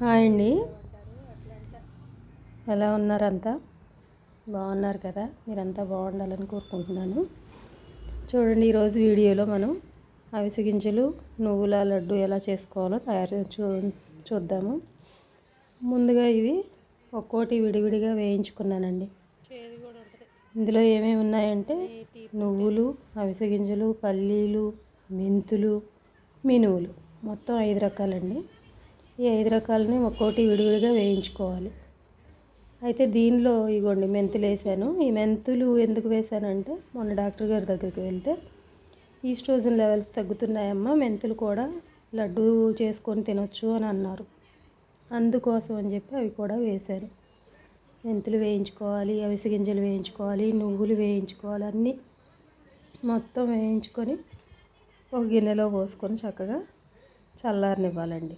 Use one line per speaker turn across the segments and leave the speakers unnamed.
Hi అండి, ఎలా ఉన్నారంతా? బాగున్నారు కదా? మీరంతా బాగుండాలని కోరుకుంటున్నాను. చూడండి, ఈరోజు వీడియోలో మనం అవిసె గింజలు నువ్వుల లడ్డు ఎలా చేసుకోవాలో చూద్దాము. ముందుగా ఇవి ఒక్కోటి విడివిడిగా వేయించుకున్నానండి. ఇందులో ఏమేమి ఉన్నాయంటే నువ్వులు, అవిసె గింజలు, పల్లీలు, మెంతులు, మినువులు, మొత్తం 5 రకాలండి. ఈ 5 రకాలని ఒక్కోటి విడివిడిగా వేయించుకోవాలి. అయితే దీనిలో ఇగోండి మెంతులు వేసాను. ఈ మెంతులు ఎందుకు వేసానంటే మొన్న డాక్టర్ గారి దగ్గరికి వెళ్తే ఈస్ట్రోజన్ లెవెల్స్ తగ్గుతున్నాయమ్మా, మెంతులు కూడా లడ్డు చేసుకొని తినొచ్చు అని అన్నారు. అందుకోసం అని చెప్పి అవి కూడా వేశాను. మెంతులు వేయించుకోవాలి, అవిసె గింజలు వేయించుకోవాలి, నువ్వులు వేయించుకోవాలి, అన్నీ మొత్తం వేయించుకొని ఒక గిన్నెలో పోసుకొని చక్కగా చల్లారనివ్వాలండి.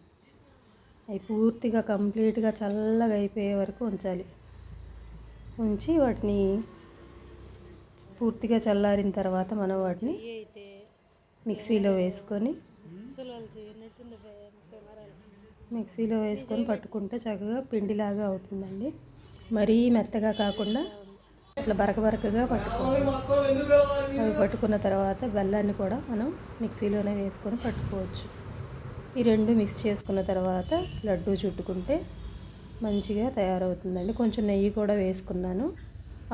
అవి పూర్తిగా కంప్లీట్గా చల్లగా అయిపోయే వరకు ఉంచాలి. ఉంచి వాటిని పూర్తిగా చల్లారిన తర్వాత మనం వాటిని మిక్సీలో వేసుకొని పట్టుకుంటే చక్కగా పిండిలాగా అవుతుందండి. మరీ మెత్తగా కాకుండా ఇట్లా బరకగా పట్టుకోవాలి. అవి పట్టుకున్న తర్వాత బెల్లాన్ని కూడా మనం మిక్సీలోనే వేసుకొని పట్టుకోవచ్చు. ఈ రెండు మిక్స్ చేసుకున్న తర్వాత లడ్డు చుట్టుకుంటే మంచిగా తయారవుతుందండి. కొంచెం నెయ్యి కూడా వేసుకున్నాను,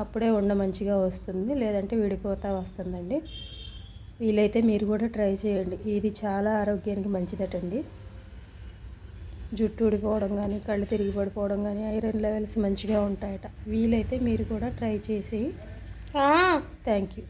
అప్పుడే మంచిగా వస్తుంది, లేదంటే విడిపోతూ వస్తుందండి. వీలైతే మీరు కూడా ట్రై చేయండి. ఇది చాలా ఆరోగ్యానికి మంచిదటండి. జుట్టు ఊడిపోవడం కానీ, కళ్ళు తిరిగి పడిపోవడం కానీ, ఐరన్ లెవెల్స్ మంచిగా ఉంటాయట. వీలైతే మీరు కూడా ట్రై చేసి థ్యాంక్ యూ.